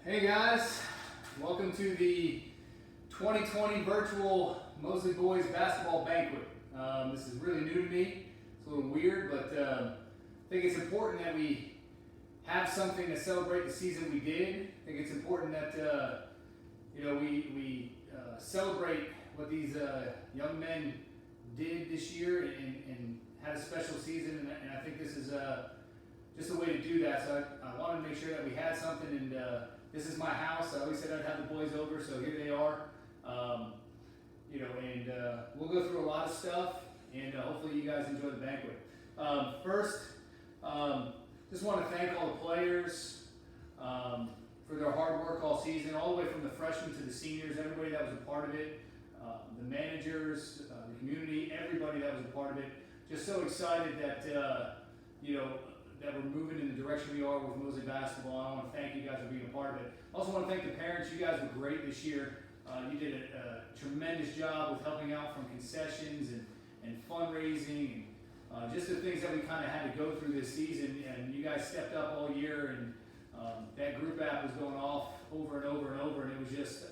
Hey guys, welcome to the 2020 virtual Mosley Boys basketball banquet. This is really new to me. It's a little weird, but I think it's important that we have something to celebrate the season we did. I think it's important that we celebrate what these young men did this year and had a special season, and I think this is just a way to do that. So I wanted to make sure that we had something, and this is my house. I always said I'd have the boys over, so here they are. We'll go through a lot of stuff, and hopefully you guys enjoy the banquet. First, just want to thank all the players for their hard work all season, all the way from the freshmen to the seniors, everybody that was a part of it, the managers, the community, everybody that was a part of it. Just so excited that that we're moving in the direction we are with Mosley basketball. I want to thank you guys for being a part of it. I also want to thank the parents. You guys were great this year. You did a tremendous job with helping out from concessions and fundraising and just the things that we kind of had to go through this season. And you guys stepped up all year, and that group app was going off over and over and over. And it was just,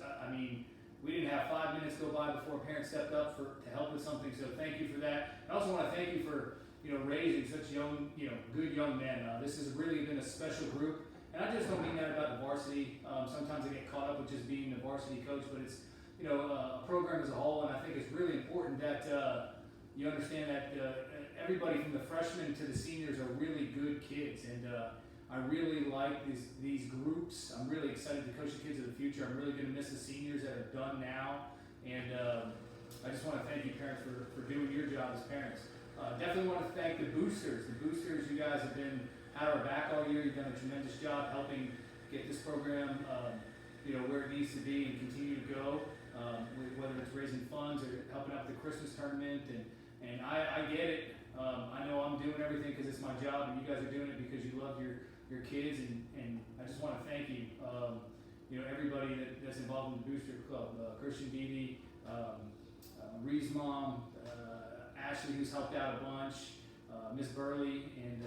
we didn't have 5 minutes go by before a parent stepped up to help with something. So thank you for that. I also want to thank you for raising such young, good young men. This has really been a special group, and I just don't mean that about the varsity. Sometimes I get caught up with just being the varsity coach, but it's, a program as a whole, and I think it's really important that you understand that everybody from the freshmen to the seniors are really good kids, and I really like these groups. I'm really excited to coach the kids of the future. I'm really going to miss the seniors that are done now, and I just want to thank you parents for doing your job as parents. Definitely want to thank the boosters. The boosters, you guys have been at our back all year. You've done a tremendous job helping get this program, where it needs to be and continue to go. Whether it's raising funds or helping out with the Christmas tournament, and I get it. I know I'm doing everything because it's my job, and you guys are doing it because you love your kids, and I just want to thank you. Everybody that's involved in the booster club, Christian Beebe, Ree's mom. Ashley, who's helped out a bunch, Miss Burley, and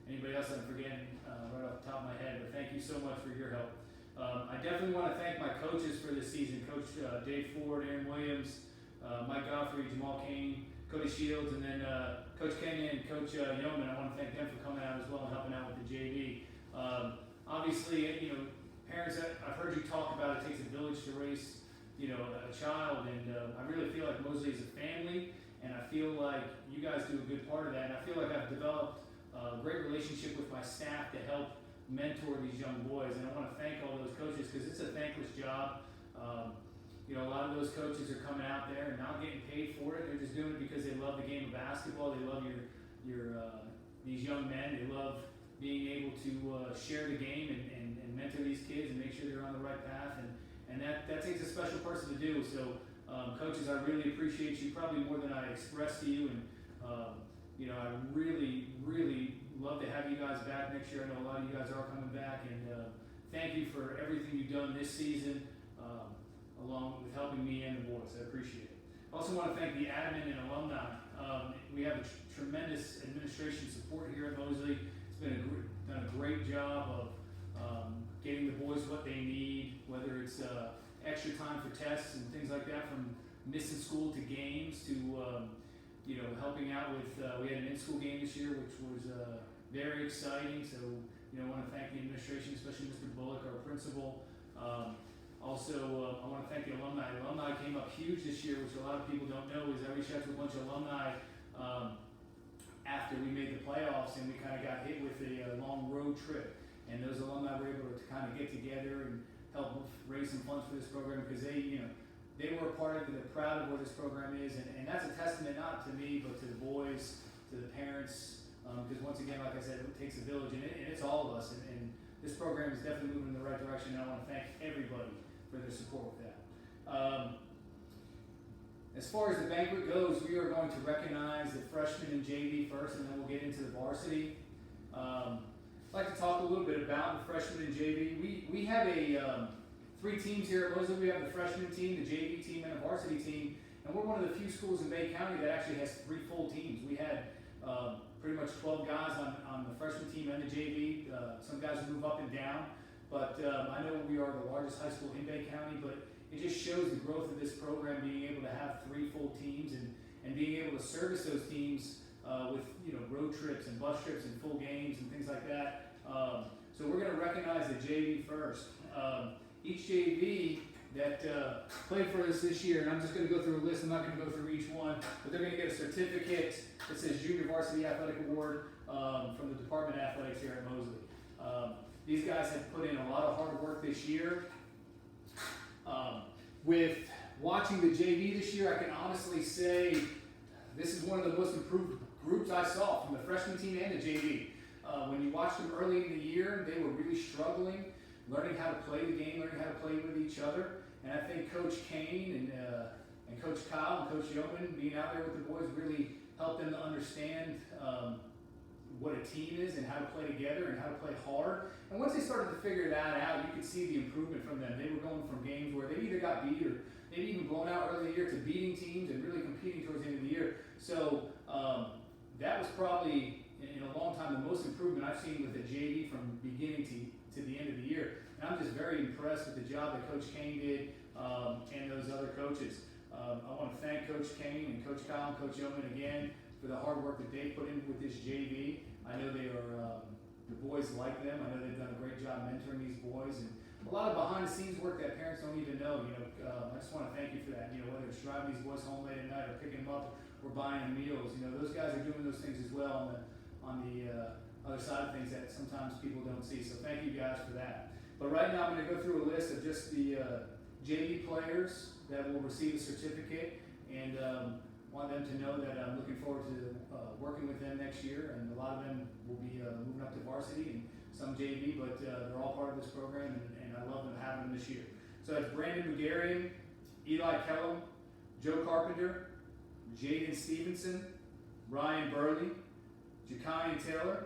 anybody else I'm forgetting right off the top of my head, but thank you so much for your help. I definitely want to thank my coaches for this season, Coach Dave Ford, Aaron Williams, Mike Godfrey, Jamal Kane, Cody Shields, and then Coach Kenyon and Coach Yeoman. I want to thank them for coming out as well and helping out with the JV. Obviously, parents, I've heard you talk about it takes a village to raise, a child, and I really feel like Mosley is a family. And I feel like you guys do a good part of that. And I feel like I've developed a great relationship with my staff to help mentor these young boys. And I want to thank all those coaches because it's a thankless job. A lot of those coaches are coming out there and not getting paid for it. They're just doing it because they love the game of basketball. They love these young men. They love being able to share the game and mentor these kids and make sure they're on the right path. And that takes a special person to do. So. Coaches, I really appreciate you, probably more than I expressed to you, and I really, really love to have you guys back next year. I know a lot of you guys are coming back, and thank you for everything you've done this season, along with helping me and the boys. I appreciate it. I also want to thank the admin and alumni. We have a tremendous administration support here at Mosley. It's been done a great job of getting the boys what they need, whether it's extra time for tests and things like that, from missing school to games to helping out with we had an in-school game this year, which was very exciting. So I want to thank the administration, especially Mr. Bullock, our principal. Also, I want to thank the alumni. The alumni came up huge this year, which a lot of people don't know, is I reached out to a bunch of alumni after we made the playoffs, and we kind of got hit with a long road trip, and those alumni were able to kind of get together and help raise some funds for this program because they were a part of it. They're proud of what this program is, and that's a testament not to me but to the boys, to the parents, because once again, like I said, it takes a village, and it's all of us, and this program is definitely moving in the right direction, and I want to thank everybody for their support with that. As far as the banquet goes, we are going to recognize the freshmen and JV first, and then we'll get into the varsity. I'd like to talk a little bit about the freshman and JV. We have three teams here at Mosley. We have the freshman team, the JV team, and a varsity team. And we're one of the few schools in Bay County that actually has three full teams. We had pretty much 12 guys on the freshman team and the JV. Some guys move up and down. but I know we are the largest high school in Bay County, but it just shows the growth of this program, being able to have 3 full teams and being able to service those teams with road trips and bus trips and full games and things like that. So we're going to recognize the JV first. Each JV that played for us this year, and I'm just going to go through a list, I'm not going to go through each one, but they're going to get a certificate that says Junior Varsity Athletic Award from the Department of Athletics here at Mosley. These guys have put in a lot of hard work this year. With watching the JV this year, I can honestly say this is one of the most improved groups I saw from the freshman team and the JV. When you watched them early in the year, they were really struggling, learning how to play the game, learning how to play with each other. And I think Coach Kane and Coach Kyle and Coach Yeoman being out there with the boys really helped them to understand what a team is and how to play together and how to play hard. And once they started to figure that out, you could see the improvement from them. They were going from games where they either got beat or maybe even blown out early in the year to beating teams and really competing towards the end of the year. So that was probably, in a long time, the most improvement I've seen with the JV from beginning to the end of the year. And I'm just very impressed with the job that Coach Kane did and those other coaches. I want to thank Coach Kane and Coach Kyle and Coach Yeoman again for the hard work that they put in with this JV. I know they are, the boys like them. I know they've done a great job mentoring these boys, and a lot of behind-the-scenes work that parents don't even know. I just want to thank you for that. Whether it's driving these boys home late at night or picking them up or buying them meals, those guys are doing those things as well on the other side of things that sometimes people don't see. So thank you guys for that. But right now I'm going to go through a list of just the JV players that will receive a certificate, and want them to know that I'm looking forward to working with them next year, and a lot of them will be moving up to varsity and some JV, but they're all part of this program, and I love them having them this year. So that's Brandon Mugarian, Eli Kellum, Joe Carpenter, Jaden Stevenson, Ryan Burley, Jakian Taylor,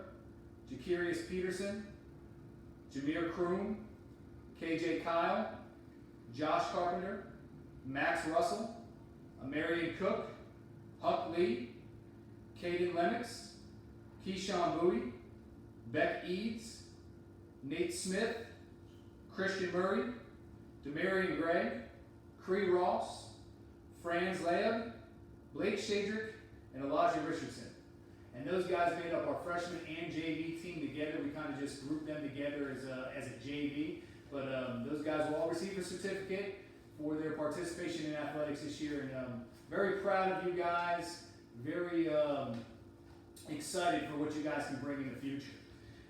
Jakirius Peterson, Jameer Kroom, KJ Kyle, Josh Carpenter, Max Russell, Marion Cook, Huck Lee, Caden Lennox, Keyshawn Bowie, Beck Eads, Nate Smith, Christian Murray, Demarion Gregg, Cree Ross, Franz Leib, Blake Shadrick, and Elijah Richardson. And those guys made up our freshman and JV team together. We kind of just grouped them together as a JV. But those guys will all receive a certificate for their participation in athletics this year. And very proud of you guys. Very excited for what you guys can bring in the future.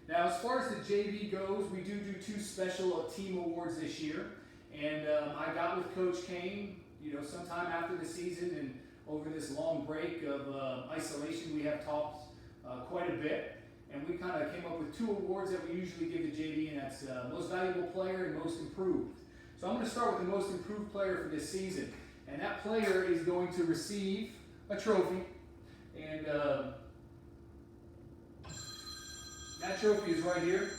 Now, as far as the JV goes, we do 2 special team awards this year. And I got with Coach Kane, sometime after the season, and over this long break of isolation, we have talked quite a bit. And we kind of came up with 2 awards that we usually give to JV, and that's Most Valuable Player and Most Improved. So I'm going to start with the Most Improved Player for this season. And that player is going to receive a trophy. And that trophy is right here.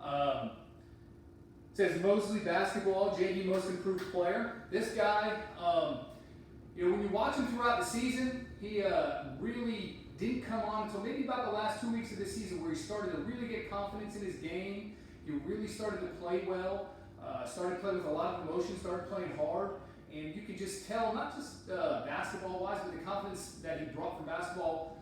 It says Mosley Basketball JV Most Improved Player. This guy, when you watch him throughout the season, he really didn't come on until maybe about the last 2 weeks of the season, where he started to really get confidence in his game. He really started to play well, started playing with a lot of emotion, started playing hard. And you could just tell, not just basketball-wise, but the confidence that he brought from basketball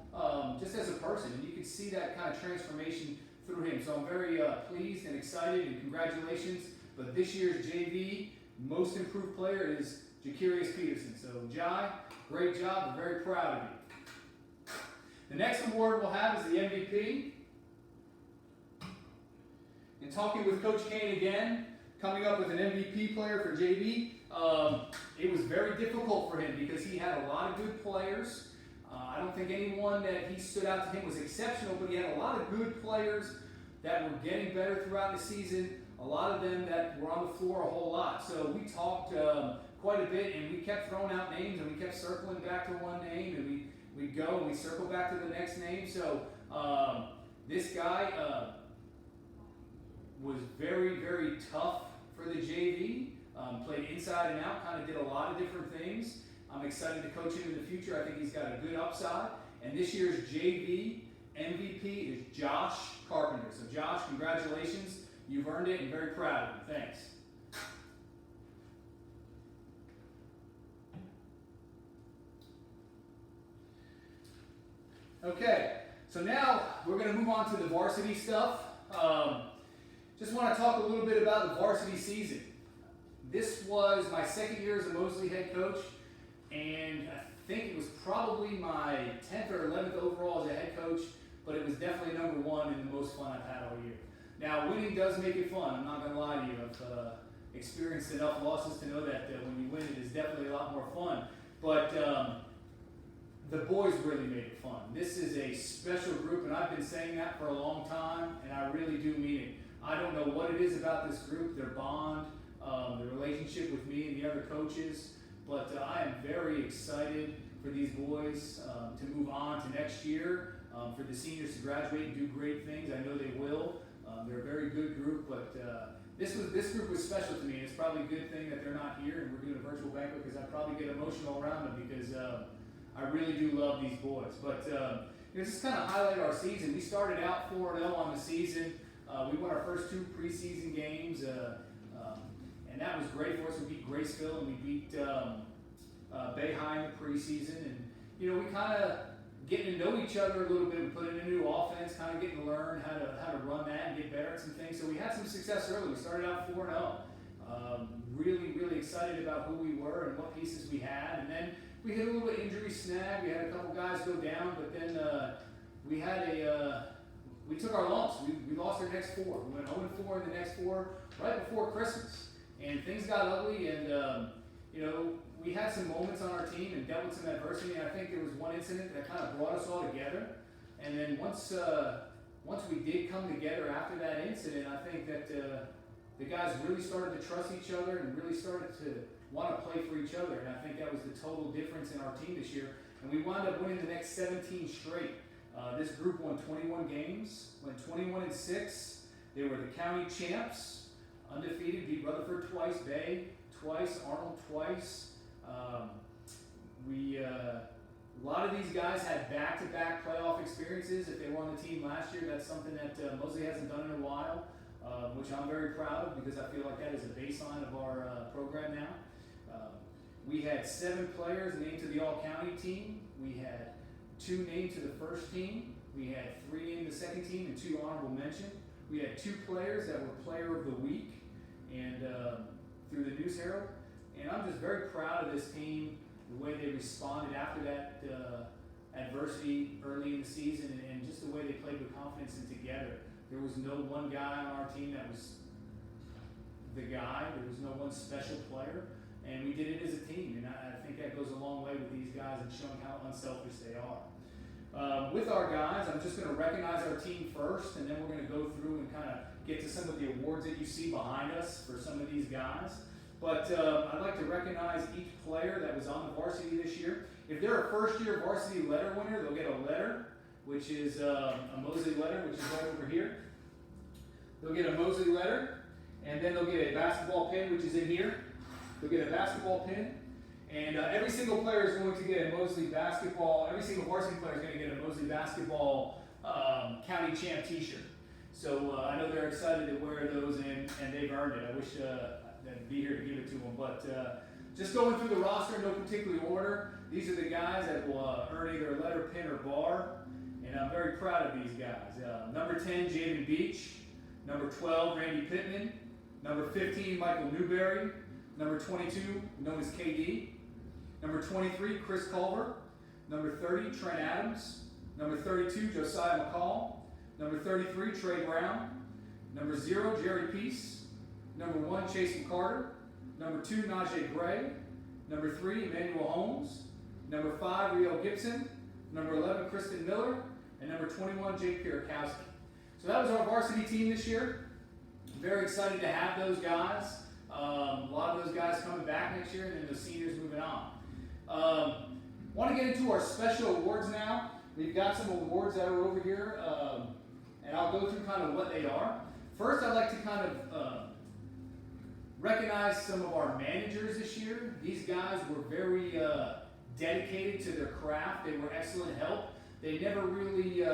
just as a person. And you could see that kind of transformation through him. So I'm very pleased and excited, and congratulations. But this year's JV Most Improved Player is Jakirius Peterson. So Jai, great job. We're very proud of you. The next award we'll have is the MVP. In talking with Coach Kane again, coming up with an MVP player for JV, it was very difficult for him because he had a lot of good players. I don't think anyone that he stood out to him was exceptional, but he had a lot of good players that were getting better throughout the season, a lot of them that were on the floor a whole lot. So we talked quite a bit, and we kept throwing out names, and we kept circling back to one name, and we'd go and we circle back to the next name. So this guy was very, very tough for the JV, played inside and out, kind of did a lot of different things. I'm excited to coach him in the future. I think he's got a good upside. And this year's JV MVP is Josh Carpenter. So Josh, congratulations. You've earned it and very proud of you. Thanks. Okay, so now we're going to move on to the varsity stuff. Just want to talk a little bit about the varsity season. This was my second year as a Mosley head coach, and I think it was probably my 10th or 11th overall as a head coach, but it was definitely number one and the most fun I've had all year. Now, winning does make it fun. I'm not going to lie to you. I've experienced enough losses to know that when you win, it is definitely a lot more fun. But the boys really made it fun. This is a special group, and I've been saying that for a long time, and I really do mean it. I don't know what it is about this group, their bond, the relationship with me and the other coaches, but I am very excited for these boys to move on to next year, for the seniors to graduate and do great things. I know they will. They're a very good group, but this group was special to me. It's probably a good thing that they're not here and we're doing a virtual banquet, because I probably get emotional around them, because I really do love these boys. But just kind of highlight our season. We started out 4-0 on the season. We won our first 2 preseason games, and that was great for us. We beat Graceville and we beat Bay High in the preseason. And we kind of getting to know each other a little bit. We put in a new offense, kind of getting to learn how to run that and get better at some things. So we had some success early. We started out 4-0. Really, really excited about who we were and what pieces we had. And then we hit a little bit injury snag. We had a couple guys go down, but then we took our lumps. We lost our next 4. We went 0-4 in the next 4 right before Christmas. And things got ugly, and we had some moments on our team and dealt with some adversity. And I think there was one incident that kind of brought us all together. And then once we did come together after that incident, I think that the guys really started to trust each other and really started to want to play for each other. And I think that was the total difference in our team this year. And we wound up winning the next 17 straight. This group won 21 games, went 21-6. They were the county champs, undefeated, beat Rutherford twice, Bay twice, Arnold twice. A lot of these guys had back-to-back playoff experiences. If they were on the team last year, that's something that Mosley hasn't done in a while, which I'm very proud of, because I feel like that is a baseline of our program now. We had 7 players named to the all-county team. We had 2 named to the first team. We had 3 named to the second team and 2 honorable mention. We had 2 players that were player of the week and through the News Herald. And I'm just very proud of this team, the way they responded after that adversity early in the season, and just the way they played with confidence and together. There was no one guy on our team that was the guy. There was no one special player. And we did it as a team, and I think that goes a long way with these guys and showing how unselfish they are. With our guys, I'm just going to recognize our team first, and then we're going to go through and kind of get to some of the awards that you see behind us for some of these guys. But I'd like to recognize each player that was on the varsity this year. If they're a first-year varsity letter winner, they'll get a letter, which is a Mosley letter, which is right over here. They'll get a Mosley letter, and then they'll get a basketball pin, which is in here. They'll get a basketball pin, and every single player is going to get a Mosley basketball, every single varsity player is going to get a Mosley basketball county champ t-shirt. So I know they're excited to wear those, and they've earned it. I wish I'd be here to give it to them. But just going through the roster in no particular order, these are the guys that will earn either a letter, pin, or bar, and I'm very proud of these guys. Number 10, Jaden Beach. Number 12, Randy Pittman. Number 15, Michael Newberry. Number 22, known as KD. Number 23, Chris Culver. Number 30, Trent Adams. Number 32, Josiah McCall. Number 33, Trey Brown. Number 0, Jerry Peace. Number 1, Chase McCarter. Number 2, Najee Gray. Number 3, Emmanuel Holmes. Number 5, Rio Gibson. Number 11, Kristen Miller. And number 21, Jake Pierakowski. So that was our varsity team this year. I'm very excited to have those guys. A lot of those guys coming back next year, and then the seniors moving on. Want to get into our special awards now. We've got some awards that are over here, and I'll go through kind of what they are. First, I'd like to kind of recognize some of our managers this year. These guys were very dedicated to their craft. They were excellent help. They never really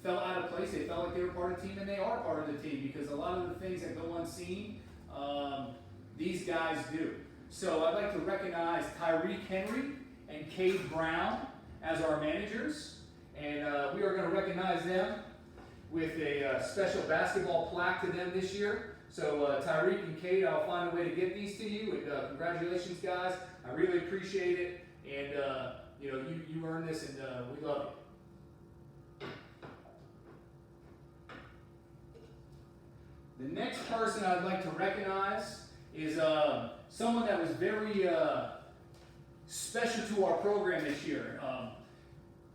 felt out of place. They felt like they were part of the team, and they are part of the team, because a lot lot of the things that go unseen, these guys do. So I'd like to recognize Tyreek Henry and Cade Brown as our managers. And we are going to recognize them with a special basketball plaque to them this year. So Tyreek and Cade, I'll find a way to get these to you. And congratulations, guys. I really appreciate it. And you know, you earned this, and we love you. The next person I'd like to recognize is someone that was very special to our program this year.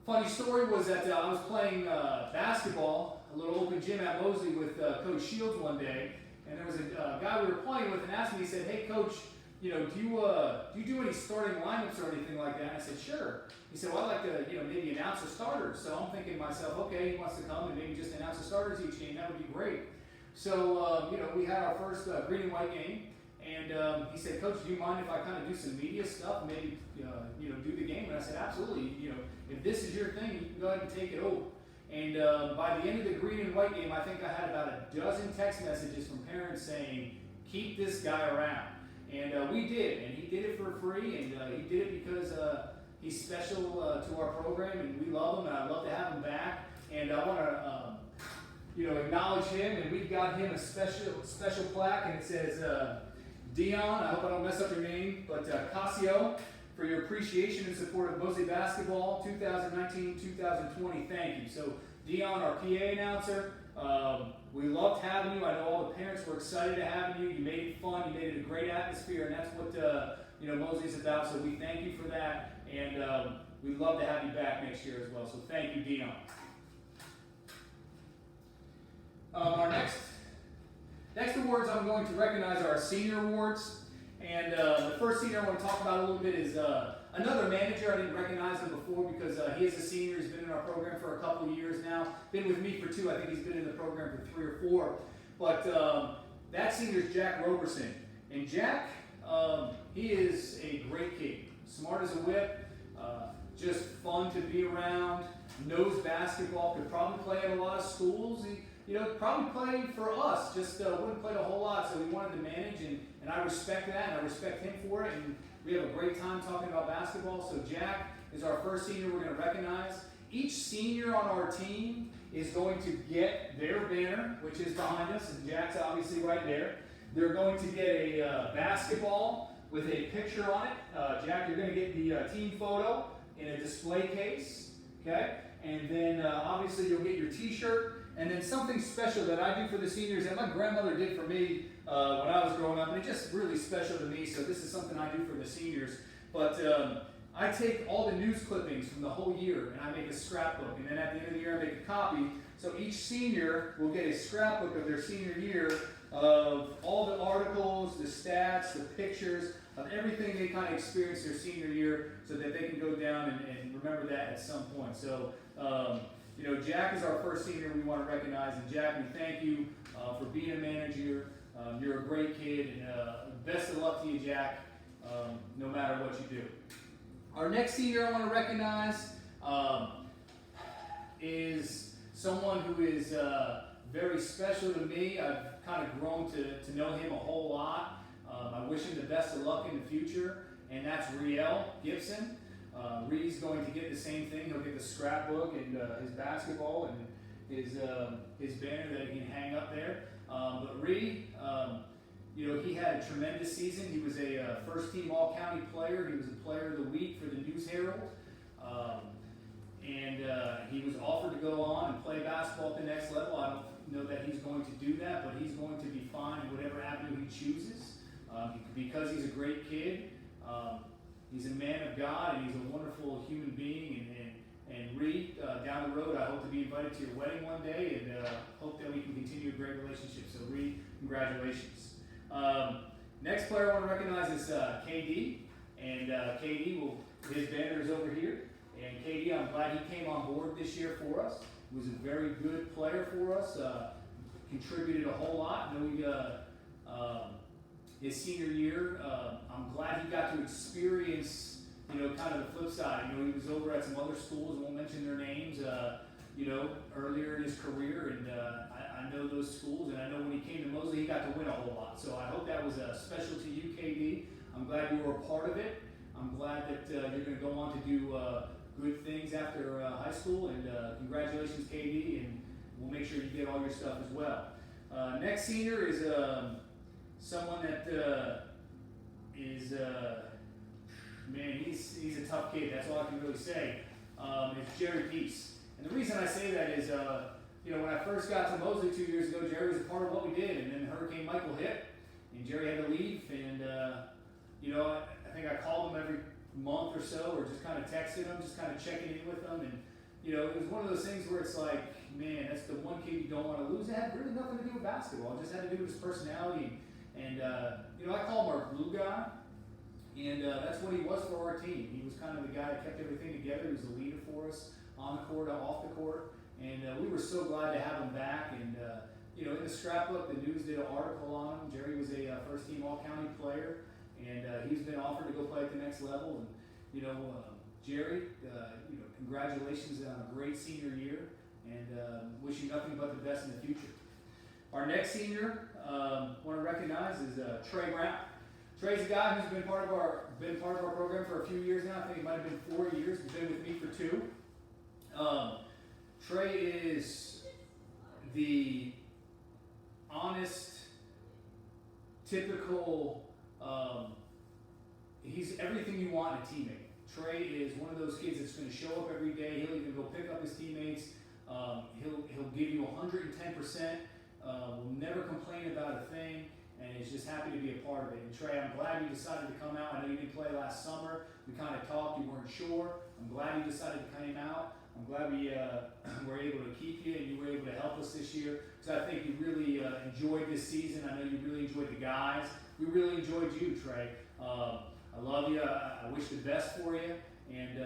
Funny story was that I was playing basketball, a little open gym at Mosley with Coach Shields one day, and there was a guy we were playing with and asked me, he said, "Hey Coach, you know, do you do any starting lineups or anything like that?" And I said, "Sure." He said, "Well, I'd like to, you know, maybe announce the starters." So I'm thinking to myself, okay, he wants to come and maybe just announce the starters each game. That would be great. So, you know, we had our first green and white game, and he said, "Coach, do you mind if I kind of do some media stuff, maybe, you know, do the game?" And I said, "Absolutely. You know, if this is your thing, you can go ahead and take it over." And by the end of the green and white game, I think I had about a dozen text messages from parents saying, "Keep this guy around." And we did, and he did it for free, and he did it because he's special to our program, and we love him, and I'd love to have him back. And I want to, you know, acknowledge him, and we've got him a special plaque, and it says, Dion, I hope I don't mess up your name, but Casio, for your appreciation and support of Mosley basketball 2019-2020. Thank you. So Dion, our PA announcer, we loved having you. I know all the parents were excited to have you. You made it fun. You made it a great atmosphere, and that's what you know, Mosley's about. So we thank you for that, and we'd love to have you back next year as well. So thank you, Dion. Our next awards I'm going to recognize are our senior awards. And the first senior I want to talk about a little bit is another manager. I didn't recognize him before because he is a senior. He's been in our program for a couple of years now. Been with me for 2. I think he's been in the program for 3 or 4. But that senior is Jack Roberson. And Jack, he is a great kid. Smart as a whip. Just fun to be around. Knows basketball. Could probably play at a lot of schools. He, you know, probably played for us. Just wouldn't play a whole lot. So we wanted to manage, and I respect that, and I respect him for it, and we have a great time talking about basketball. So Jack is our first senior we're going to recognize. Each senior on our team is going to get their banner, which is behind us, and Jack's obviously right there. They're going to get a basketball with a picture on it. Jack, you're going to get the team photo in a display case, okay? And then obviously you'll get your t-shirt. And then something special that I do for the seniors that my grandmother did for me when I was growing up, and it's just really special to me, so this is something I do for the seniors. But I take all the news clippings from the whole year, and I make a scrapbook, and then at the end of the year I make a copy, so each senior will get a scrapbook of their senior year of all the articles, the stats, the pictures, of everything they kind of experienced their senior year, so that they can go down and remember that at some point. So, you know, Jack is our first senior we want to recognize, and Jack, we thank you for being a manager. You're a great kid, and best of luck to you, Jack, no matter what you do. Our next senior I want to recognize is someone who is very special to me. I've kind of grown to know him a whole lot. I wish him the best of luck in the future, and that's Riel Gibson. Ree's going to get the same thing. He'll get the scrapbook and his basketball and his banner that he can hang up there. But Ree, you know, he had a tremendous season. He was a first-team All-County player. He was a Player of the Week for the News Herald. And he was offered to go on and play basketball at the next level. I don't know that he's going to do that, but he's going to be fine in whatever avenue he chooses because he's a great kid. He's a man of God, and he's a wonderful human being. And Reed, down the road, I hope to be invited to your wedding one day, and hope that we can continue a great relationship. So Reed, congratulations. Next player I want to recognize is KD, and KD his banner is over here. And KD, I'm glad he came on board this year for us. He was a very good player for us. Contributed a whole lot. I know his senior year, I'm glad he got to experience, you know, kind of the flip side. You know, he was over at some other schools, I won't mention their names, you know, earlier in his career, and I know those schools, and I know when he came to got to win a whole lot. So I hope that was special to you, KD. I'm glad you were a part of it. I'm glad that you're going to go on to do good things after high school, and congratulations, KD, and we'll make sure you get all your stuff as well. Next senior is someone that is, man, he's a tough kid. That's all I can really say. It's Jerry Peace. And the reason I say that is, when I first got to Mosley 2 years ago, Jerry was a part of what we did, and then Hurricane Michael hit, and Jerry had to leave, and I think I called him every month or so, or just kind of texted him, just kind of checking in with him, and it was one of those things where it's like, man, that's the one kid you don't want to lose. It had really nothing to do with basketball. It just had to do with his personality, and I call him our glue guy, and that's what he was for our team. He was kind of the guy that kept everything together. He was the leader for us on the court, off the court, and we were so glad to have him back. And in the scrapbook, the news did an article on him. Jerry was a first-team All-County player, and he's been offered to go play at the next level. And Jerry, congratulations on a great senior year, and wish you nothing but the best in the future. Our next senior, want to recognize is Trey Brown. Trey's a guy who's been part of our program for a few years now. I think it might have been 4 years. He's been with me for 2. Trey is the honest, typical. He's everything you want in a teammate. Trey is one of those kids that's going to show up every day. He'll even go pick up his teammates. He'll give you 110%. Will never complain about a thing, and is just happy to be a part of it. And Trey, I'm glad you decided to come out. I know you didn't play last summer. We kind of talked. You weren't sure. I'm glad you decided to come out. I'm glad we were able to keep you, and you were able to help us this year, because I think you really enjoyed this season. I know you really enjoyed the guys. We really enjoyed you, Trey. I love you. I wish the best for you, and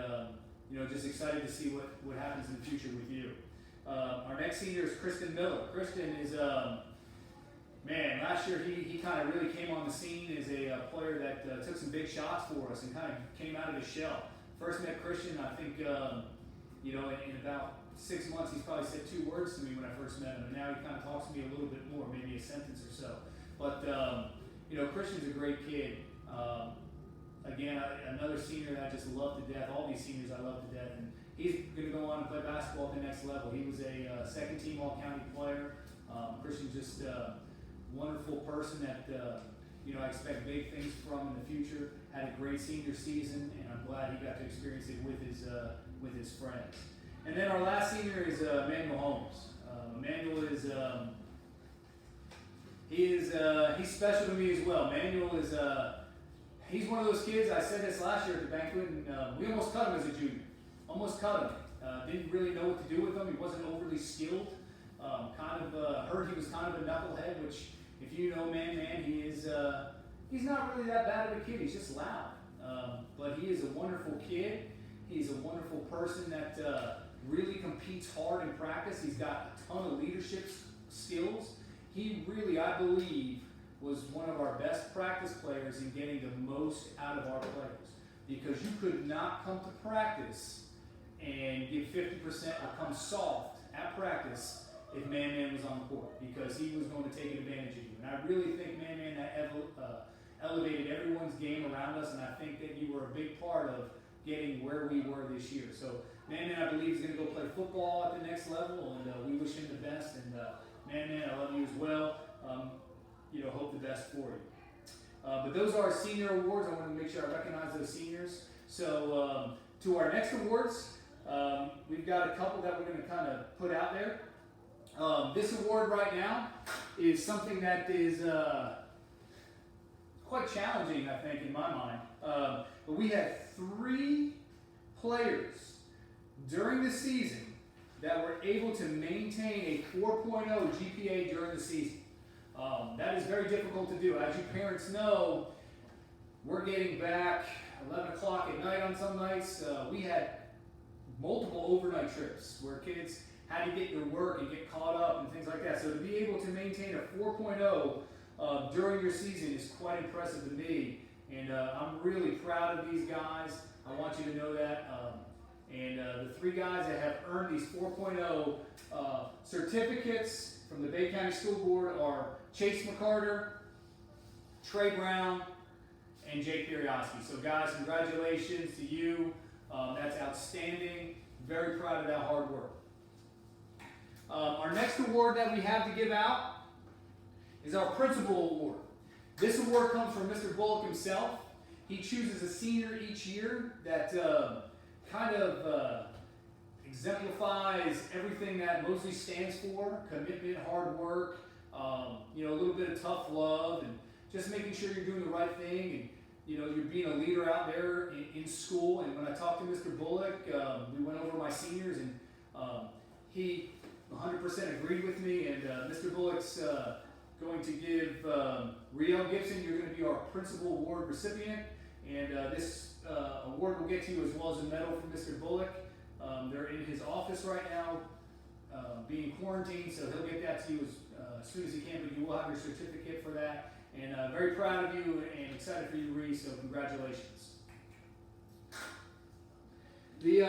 just excited to see what happens in the future with you. Our next senior is Kristen Miller. Kristen is, last year he kind of really came on the scene as a player that took some big shots for us and kind of came out of his shell. First met Christian, I think, in about 6 months, he's probably said 2 words to me when I first met him, and now he kind of talks to me a little bit more, maybe a sentence or so. But, Christian's a great kid. Again, another senior that I just love to death. All these seniors I love to death. And he's going to go on and play basketball at the next level. He was a second-team All-County player. Christian's just a wonderful person that, I expect big things from in the future. Had a great senior season, and I'm glad he got to experience it with his friends. And then our last senior is Emmanuel Holmes. Emmanuel is he's special to me as well. Emmanuel is he's one of those kids. I said this last year at the banquet, and we almost cut him as a junior. Almost cut him. Didn't really know what to do with him. He wasn't overly skilled. Heard he was kind of a knucklehead, which, if you know Man, he is. He's not really that bad of a kid. He's just loud. But he is a wonderful kid. He's a wonderful person that really competes hard in practice. He's got a ton of leadership skills. He really, I believe, was one of our best practice players in getting the most out of our players. Because you could not come to practice and give 50% or come soft at practice if Man was on the court, because he was going to take advantage of you. And I really think Man that elevated everyone's game around us, and I think that you were a big part of getting where we were this year. So Man, I believe, is going to go play football at the next level, and we wish him the best. And Man, I love you as well. Hope the best for you. But those are our senior awards. I want to make sure I recognize those seniors. So to our next awards, we've got a couple that we're going to kind of put out there. This award right now is something that is quite challenging, I think, in my mind. But we had 3 players during the season that were able to maintain a 4.0 GPA during the season. That is very difficult to do. As you parents know, we're getting back 11 o'clock at night on some nights. We had multiple overnight trips where kids had to get to work and get caught up and things like that. So to be able to maintain a 4.0 during your season is quite impressive to me. And I'm really proud of these guys. I want you to know that. The 3 guys that have earned these 4.0 certificates from the Bay County School Board are Chase McCarter, Trey Brown, and Jake Periosky. So guys, congratulations to you. That's outstanding. Very proud of that hard work. Our next award that we have to give out is our Principal Award. This award comes from Mr. Bullock himself. He chooses a senior each year that kind of exemplifies everything that Mosley stands for: commitment, hard work, a little bit of tough love, and just making sure you're doing the right thing, and you're being a leader out there in school. And when I talked to Mr. Bullock, we went over my seniors, and he 100% agreed with me. And Mr. Bullock's going to give Riel Gibson, you're going to be our Principal Award recipient, and this award will get to you as well as a medal from Mr. Bullock. They're in his office right now, being quarantined, so he'll get that to you as soon as he can, but you will have your certificate for that. And very proud of you and excited for you, Reese, so congratulations. The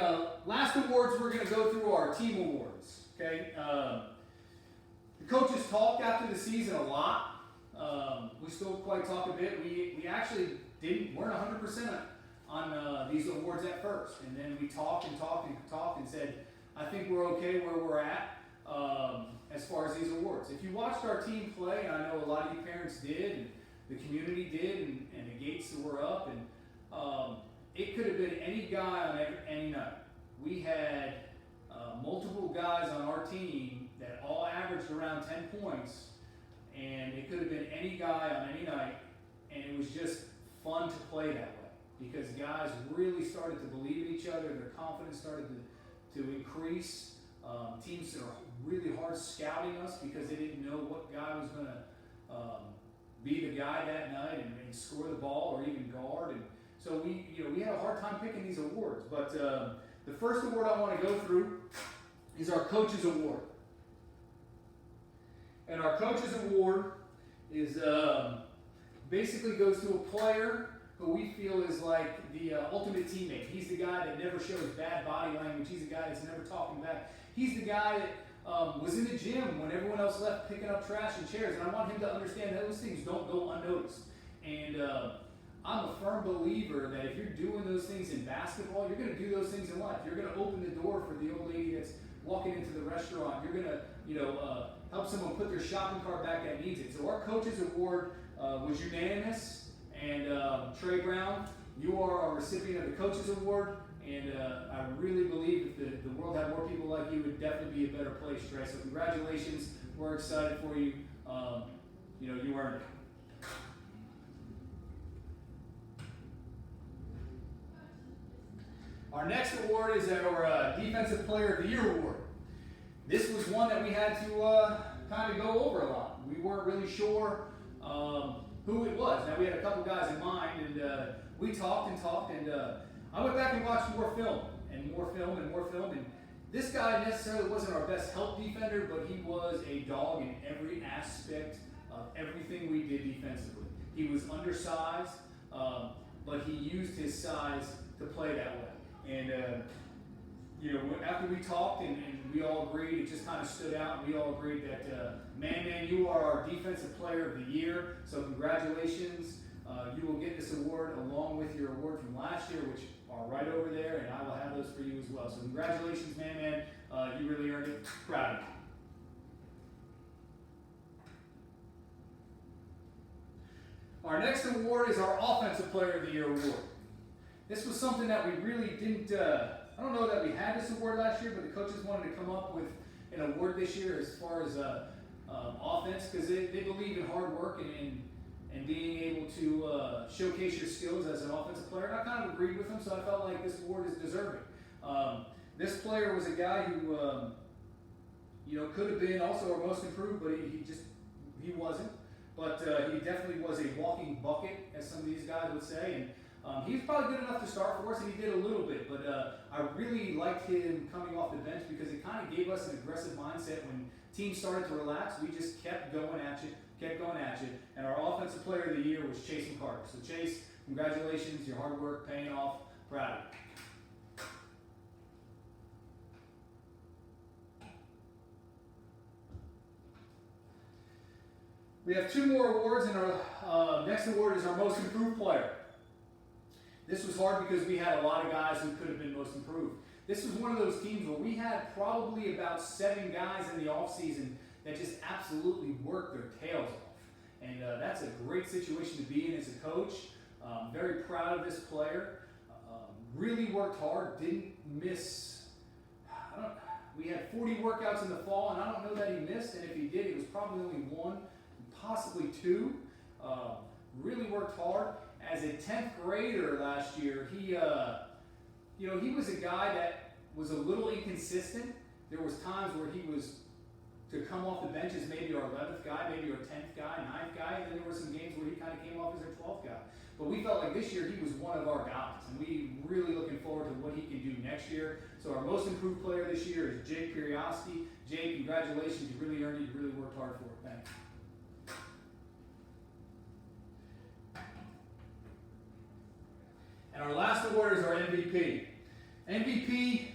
last awards we're going to go through are team awards. Okay, the coaches talked after the season a lot. We still quite talk a bit. We actually weren't 100% on these awards at first, and then we talked and said, I think we're okay where we're at as far as these awards. If you watched our team play, and I know a lot of you parents did, and the community did, and the gates were up, and it could have been any guy on any night. We had multiple guys on our team that all averaged around 10 points, and it could have been any guy on any night, and it was just fun to play that way because guys really started to believe in each other. Their confidence started to increase. Teams that are really hard scouting us because they didn't know what guy was going to be the guy that night and score the ball or even guard. And so we had a hard time picking these awards. But the first award I want to go through is our Coaches Award. And our Coaches Award is basically goes to a player who we feel is like the ultimate teammate. He's the guy that never shows bad body language. He's the guy that's never talking back. He's the guy that was in the gym when everyone else left picking up trash and chairs. And I want him to understand that those things don't go unnoticed. And I'm a firm believer that if you're doing those things in basketball, you're going to do those things in life. You're going to open the door for the old lady that's walking into the restaurant. You're going to help someone put their shopping cart back that needs it. So our Coaches Award was unanimous. And Trey Brown, you are our recipient of the Coaches Award. And I really believe if the world had more people like you, it would definitely be a better place, Trey. So congratulations. We're excited for you. You earned it. Our next award is our Defensive Player of the Year award. This was one that we had to kind of go over a lot. We weren't really sure who it was. Now we had a couple guys in mind, and we talked, and I went back and watched more film, and this guy necessarily wasn't our best help defender, but he was a dog in every aspect of everything we did defensively. He was undersized, but he used his size to play that way. And after we talked and we all agreed, it just kind of stood out, and we all agreed that, man, you are our Defensive Player of the Year, so congratulations. You will get this award along with your award from last year, which are right over there, and I will have those for you as well. So congratulations, man. You really earned it. Proud of you. Our next award is our Offensive Player of the Year award. This was something that we really didn't, I don't know that we had this award last year, but the coaches wanted to come up with an award this year as far as offense, because they believe in hard work and being able to showcase your skills as an offensive player. And I kind of agreed with them, so I felt like this award is deserving. This player was a guy who, could have been also our most improved, but he wasn't. But he definitely was a walking bucket, as some of these guys would say. And he was probably good enough to start for us, and he did a little bit. But I really liked him coming off the bench because it kind of gave us an aggressive mindset. When teams started to relax, we just kept going at you. And our Offensive Player of the Year was Chase McCarter. So Chase, congratulations, your hard work paying off. Proud of you. We have 2 more awards, and our next award is our most improved player. This was hard because we had a lot of guys who could have been most improved. This was one of those teams where we had probably about 7 guys in the offseason that just absolutely worked their tails off. And that's a great situation to be in as a coach. Very proud of this player. Really worked hard, didn't miss. We had 40 workouts in the fall, and I don't know that he missed. And if he did, it was probably only 1, possibly 2. Really worked hard. As a 10th grader last year, he was a guy that was a little inconsistent. There was times where he was to come off the bench as maybe our 11th guy, maybe our 10th guy, 9th guy, and then there were some games where he kind of came off as our 12th guy. But we felt like this year he was one of our guys, and we really looking forward to what he can do next year. So our most improved player this year is Jake Periowski. Jake, congratulations, you really earned it, you really worked hard for it. Thanks. And our last award is our MVP. MVP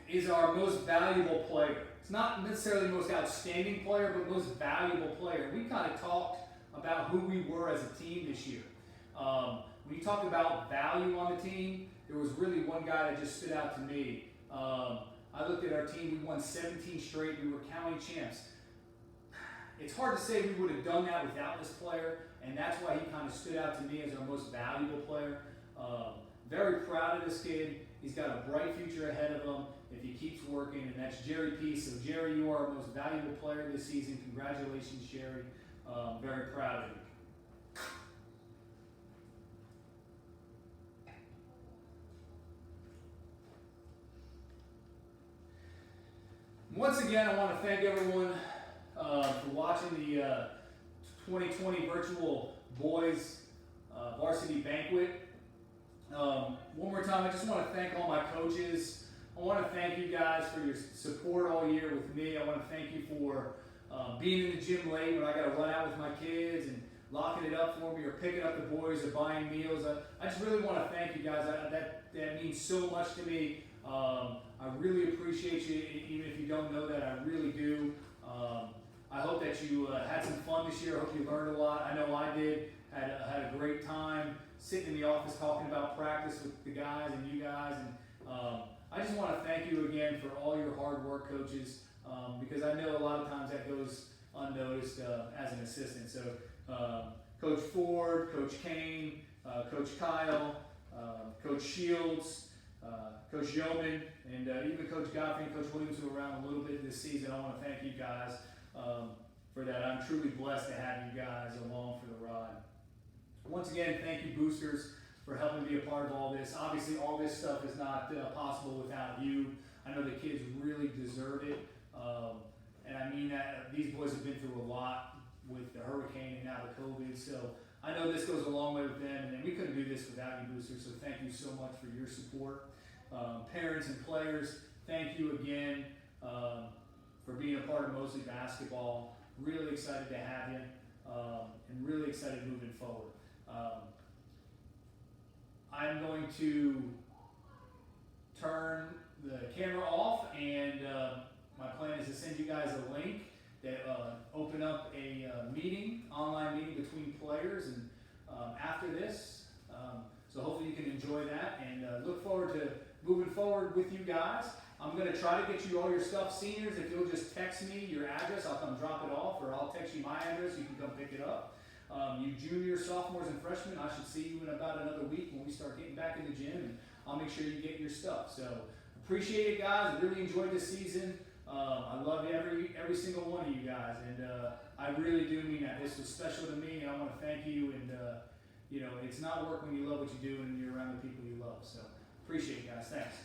is our most valuable player. It's not necessarily the most outstanding player, but most valuable player. We kind of talked about who we were as a team this year. When you talk about value on the team, there was really one guy that just stood out to me. I looked at our team, we won 17 straight, we were county champs. It's hard to say we would have done that without this player, and that's why he kind of stood out to me as our most valuable player. Very proud of this kid. He's got a bright future ahead of him if he keeps working, and that's Jerry Peace. So Jerry, you are our most valuable player this season. Congratulations, Jerry. Very proud of you. Once again, I want to thank everyone for watching the 2020 virtual boys varsity banquet. One more time, I just want to thank all my coaches. I want to thank you guys for your support all year with me. I want to thank you for being in the gym late when I got to run out with my kids and locking it up for me, or picking up the boys, or buying meals. I just really want to thank you guys. That means so much to me. I really appreciate you, even if you don't know that. I really do. I hope that you had some fun this year. I hope you learned a lot. I know I did. Had a great time sitting in the office talking about practice with the guys and you guys. And I just want to thank you again for all your hard work, coaches, because I know a lot of times that goes unnoticed as an assistant. So Coach Ford, Coach Kane, Coach Kyle, Coach Shields, Coach Yeoman, and even Coach Godfrey and Coach Williams, who were around a little bit this season. I want to thank you guys for that. I'm truly blessed to have you guys along for the ride. Once again, thank you, boosters, for helping be a part of all this. Obviously, all this stuff is not possible without you. I know the kids really deserve it, and I mean that. These boys have been through a lot with the hurricane and now the COVID, so I know this goes a long way with them, and we couldn't do this without you, boosters, so thank you so much for your support. Parents and players, thank you again for being a part of Mosley basketball. Really excited to have you, and really excited moving forward. I'm going to turn the camera off, and my plan is to send you guys a link that open up a online meeting between players, and after this, so hopefully you can enjoy that, and look forward to moving forward with you guys. I'm going to try to get you all your stuff. Seniors, if you'll just text me your address, I'll come drop it off, or I'll text you my address, you can come pick it up. You juniors, sophomores, and freshmen, I should see you in about another week when we start getting back in the gym, and I'll make sure you get your stuff. So appreciate it, guys. I really enjoyed this season. I love every single one of you guys, and I really do mean that. This was special to me, and I want to thank you. And you know, it's not work when you love what you do and you're around the people you love. So appreciate it, guys. Thanks.